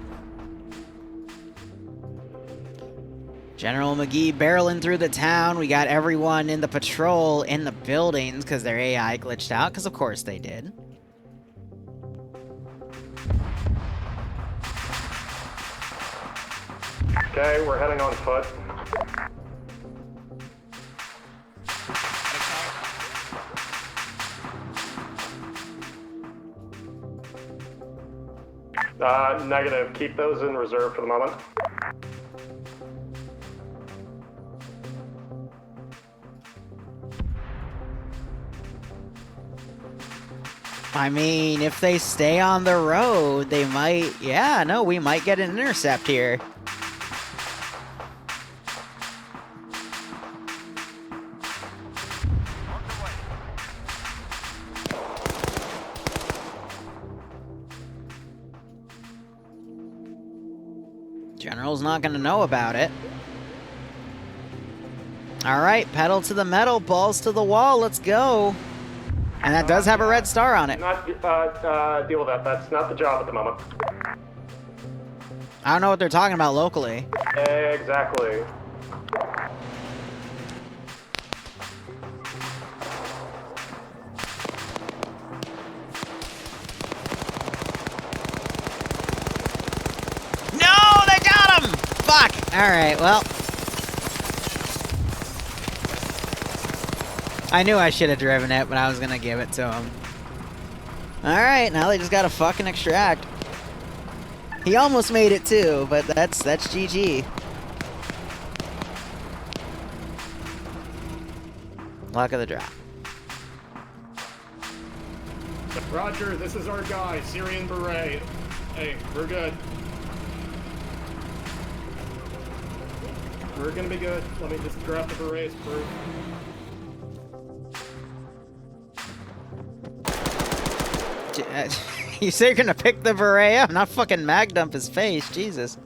General McGee barreling through the town. We got everyone in the patrol in the buildings because their AI glitched out, because of course they did. Okay, we're heading on foot. Negative. Keep those in reserve for the moment. I mean, if they stay on the road, they might... Yeah, no, we might get an intercept here. General's not gonna know about it. Alright, pedal to the metal, balls to the wall, let's go. And that does have a red star on it. Not deal with that. That's not the job at the moment. I don't know what they're talking about locally. Exactly. No, they got him! Fuck! Alright, well. I knew I should have driven it, but I was gonna give it to him. Alright, now they just gotta fucking extract. He almost made it too, but that's GG. Luck of the draw. Roger, this is our guy, Syrian Beret. Hey, we're good. We're gonna be good. Let me just drop the berets proof. You say you're gonna pick the beret up, not fucking mag dump his face, Jesus.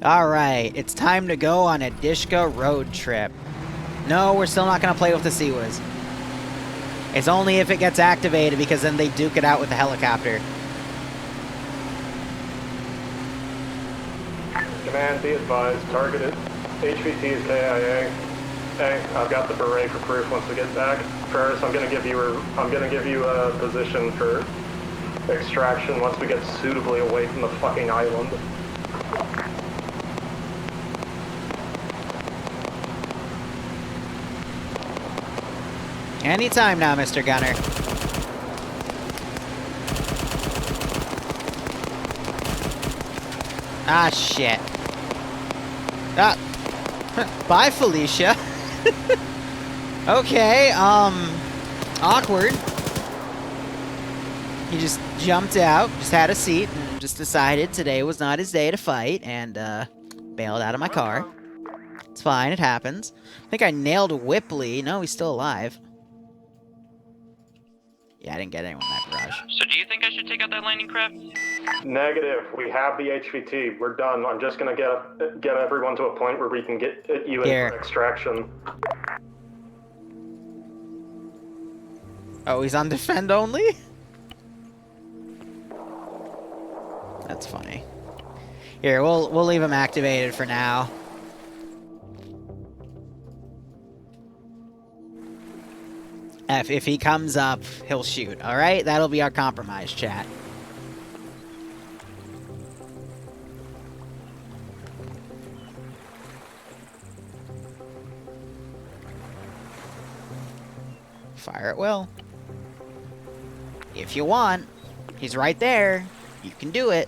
Alright, it's time to go on a Dishka road trip. No, we're still not gonna play with the Siwas. It's only if it gets activated, because then they duke it out with the helicopter. Command, be advised. Targeted. HVT is KIA. Hey, I've got the beret for proof once we get back. Ferris, I'm gonna give you a position for extraction once we get suitably away from the fucking island. Anytime now, Mr. Gunner. Ah, shit. Ah. Bye, Felicia. Okay, awkward. He just jumped out, just had a seat, and just decided today was not his day to fight, and, bailed out of my car. It's fine, it happens. I think I nailed Whipley. No, he's still alive. Yeah, I didn't get anyone in that garage. So do you think I should take out that landing craft? Negative. We have the HVT. We're done. I'm just gonna get everyone to a point where we can get you in for extraction. Oh, he's on defend only? That's funny. Here, we'll leave him activated for now. If he comes up, he'll shoot. All right, that'll be our compromise, chat. Fire at will. If you want. He's right there. You can do it.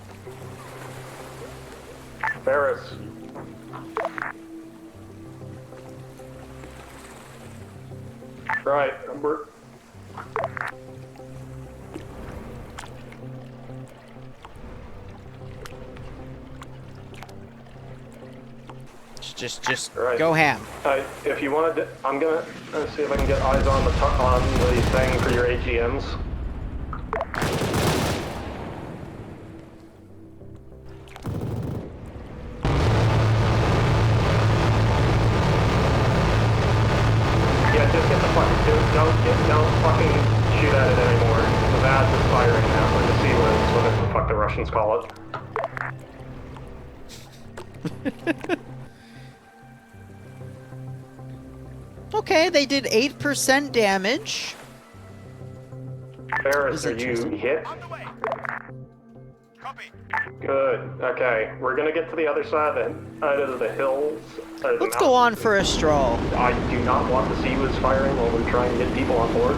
Ferris. Right, we're... Just Right. go ham. If you wanted to, I'm gonna see if I can get eyes on the thing for your AGMs. Yeah, just get the fucking don't fucking shoot at it anymore. The VADS is firing now, or the Sealands, whatever the fuck the Russians call it. Okay, they did 8% damage. Ferris, are you hit? Good. Okay, we're gonna get to the other side of the hills. Let's go on for a stroll. I do not want the Sealands firing while we're trying to get people on board.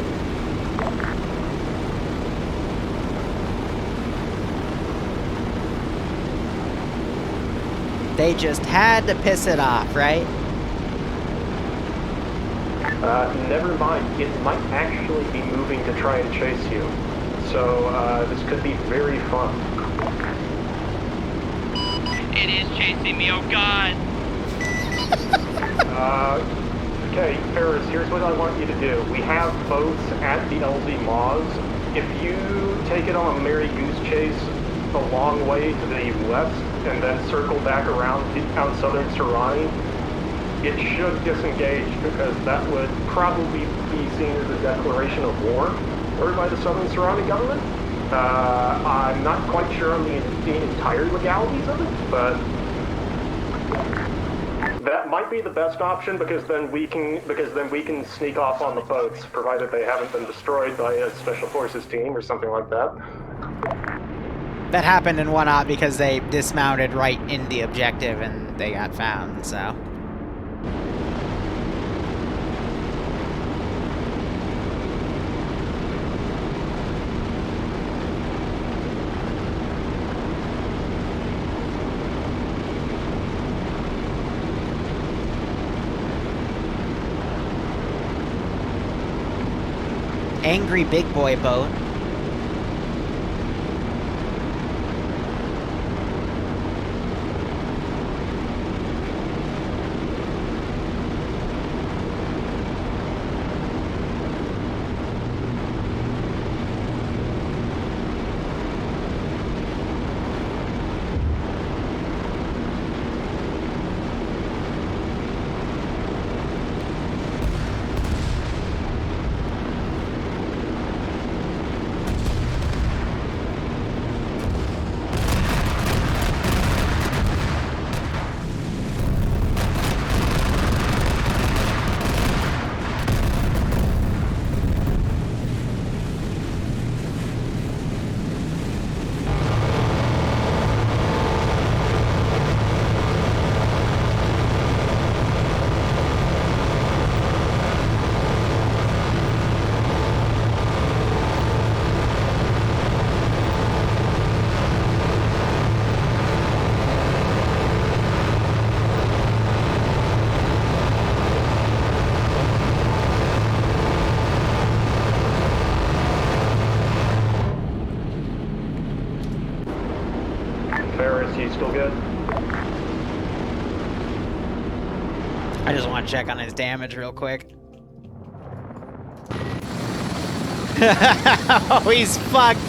They just had to piss it off, right? Never mind. It might actually be moving to try and chase you. So, this could be very fun. It is chasing me, oh god! Okay, Ferris, here's what I want you to do. We have boats at the LZ Maws. If you take it on a Mary Goose chase a long way to the west, and then circle back around out southern Sahrani, it should disengage, because that would probably be seen as a declaration of war ordered by the southern Sahrani government. I'm not quite sure on the entire legalities of it, but that might be the best option, because then we can sneak off on the boats, provided they haven't been destroyed by a special forces team or something like that. That happened in 1-op because they dismounted right in the objective and they got found, so. Angry big boy boat. Still good? I just want to check on his damage real quick. Oh, he's fucked.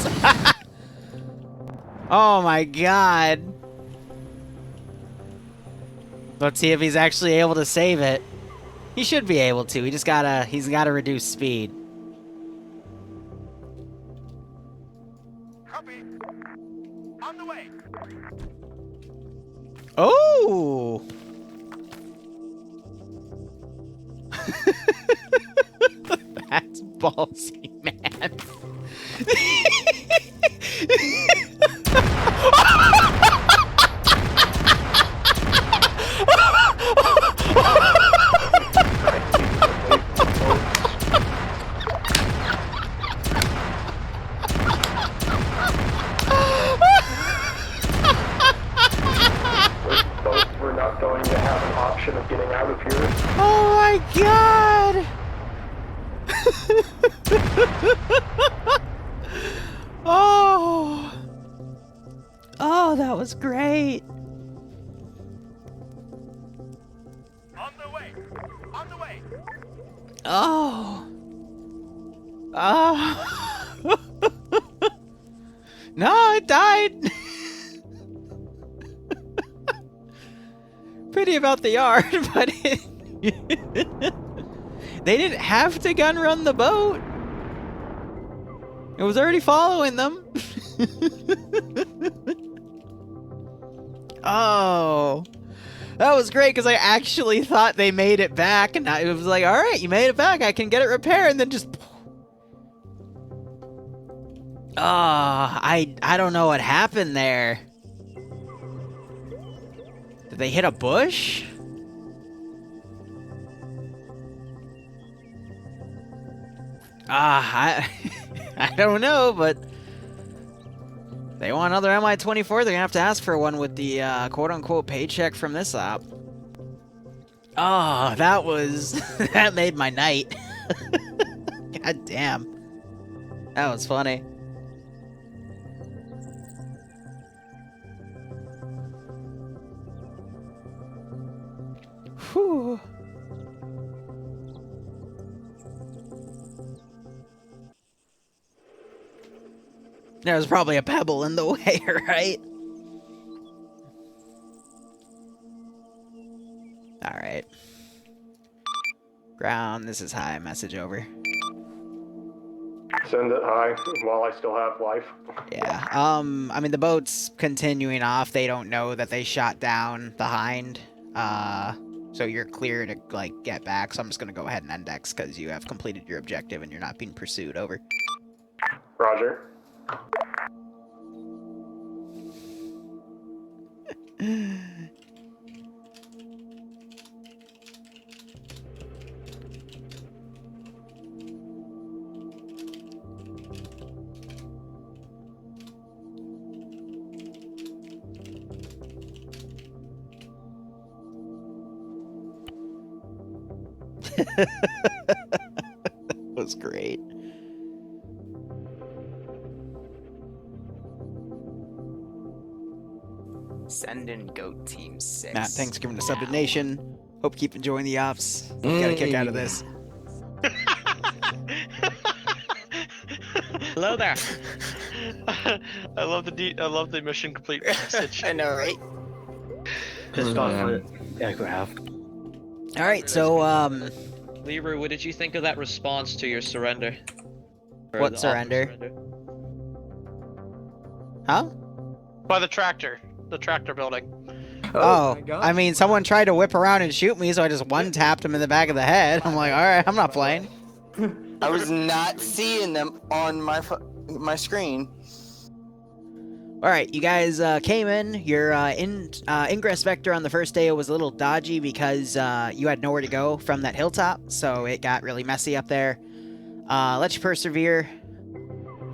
Oh my god. Let's see if he's actually able to save it. He should be able to. He's gotta reduce speed. Copy. On the way. Oh! That's ballsy, man. Oh! Oh, that was great! On the way! On the way! Oh! Oh! No, it died! Pity about the yard, but they didn't have to gun run the boat. It was already following them. Oh. That was great because I actually thought they made it back, and it was like, alright, you made it back, I can get it repaired, and then just... I don't know what happened there. Did they hit a bush? I don't know, but they want another MI-24, they're gonna have to ask for one with the quote-unquote paycheck from this op. Oh, that was... that made my night. God damn. That was funny. Whew. There was probably a pebble in the way, right? Alright. Ground, this is high. Message over. Send it high while I still have life. Yeah. I mean, the boat's continuing off. They don't know that they shot down the Hind. So you're clear to, like, get back. So I'm just gonna go ahead and index because you have completed your objective and you're not being pursued. Over. Roger. That was great. Send in Goat Team 6. Matt, thanks for giving us sub to Nation. Hope you keep enjoying the ops. Got a kick out of this. Hello there. I love the mission complete message. I know, right? Pissed off with aircraft. Alright, so, Liru, what did you think of that response to your surrender? Or What the surrender? offer huh? By the tractor building. Oh, my God. I mean, someone tried to whip around and shoot me, so I just one-tapped him in the back of the head. I'm like, alright, I'm not playing. I was not seeing them on my screen. Alright, you guys came in. Your ingress vector on the first day was a little dodgy because you had nowhere to go from that hilltop, so it got really messy up there. Let you persevere.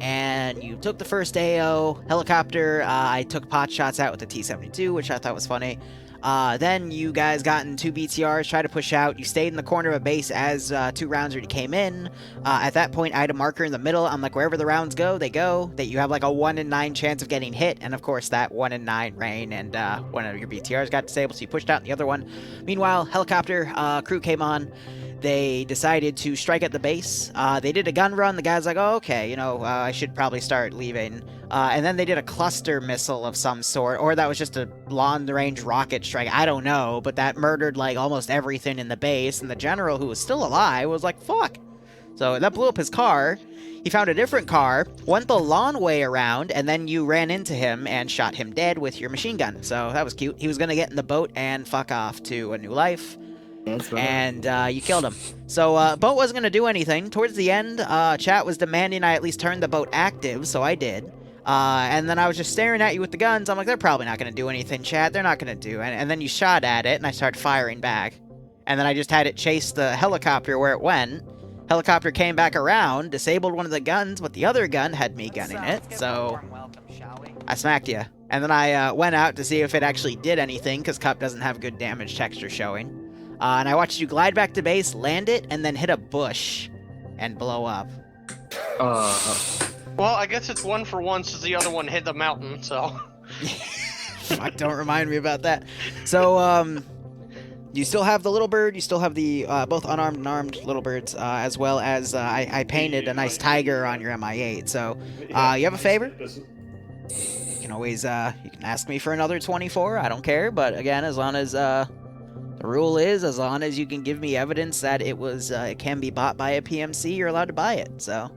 And you took the first AO helicopter. I took pot shots out with the T-72, which I thought was funny. Then you guys got in 2 BTRs, tried to push out. You stayed in the corner of a base as 2 rounds already came in. At that point, I had a marker in the middle. I'm like, wherever the rounds go, they go. That you have like a 1 in 9 chance of getting hit. And of course, that 1 in 9 rain, and one of your BTRs got disabled, so you pushed out the other one. Meanwhile, helicopter crew came on. They decided to strike at the base. They did a gun run. The guy's like, oh, okay, you know, I should probably start leaving. And then they did a cluster missile of some sort, or that was just a long-range rocket strike. I don't know, but that murdered, like, almost everything in the base, and the general, who was still alive, was like, fuck. So that blew up his car. He found a different car, went the long way around, and then you ran into him and shot him dead with your machine gun. So that was cute. He was going to get in the boat and fuck off to a new life. And you killed him. So boat wasn't going to do anything. Towards the end, chat was demanding I at least turn the boat active, so I did. And then I was just staring at you with the guns. I'm like, they're probably not going to do anything, chat. They're not going to do it. And then you shot at it, and I started firing back. And then I just had it chase the helicopter where it went. Helicopter came back around, disabled one of the guns, but the other gun had me gunning it, so I smacked you. And then I went out to see if it actually did anything, because Cup doesn't have good damage texture showing. And I watched you glide back to base, land it, and then hit a bush and blow up. Well, I guess it's 1 for 1 since the other one hit the mountain, so. Fuck, don't remind me about that. So, you still have the little bird, you still have the both unarmed and armed little birds, as well as I painted a nice tiger on your MI8. So, you have a favor? You can always, you can ask me for another 24, I don't care, but again, as long as, the rule is, as long as you can give me evidence that it was, it can be bought by a PMC, you're allowed to buy it, so.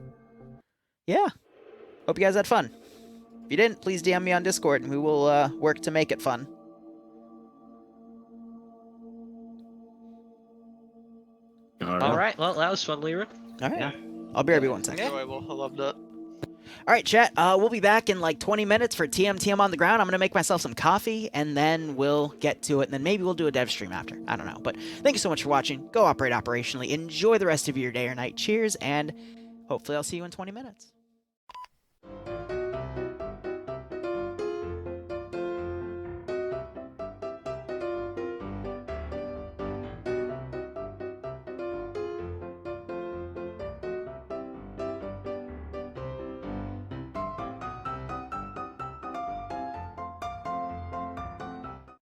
Yeah. Hope you guys had fun. If you didn't, please DM me on Discord, and we will, work to make it fun. Alright, well, that was fun, Liru. Alright. Yeah. I'll be right back 1 second. Enjoyable. I loved it. Alright, chat, we'll be back in like 20 minutes for TM on the ground. I'm gonna make myself some coffee, and then we'll get to it, and then maybe we'll do a dev stream after. I don't know, but thank you so much for watching. Go operate operationally. Enjoy the rest of your day or night. Cheers, and hopefully I'll see you in 20 minutes.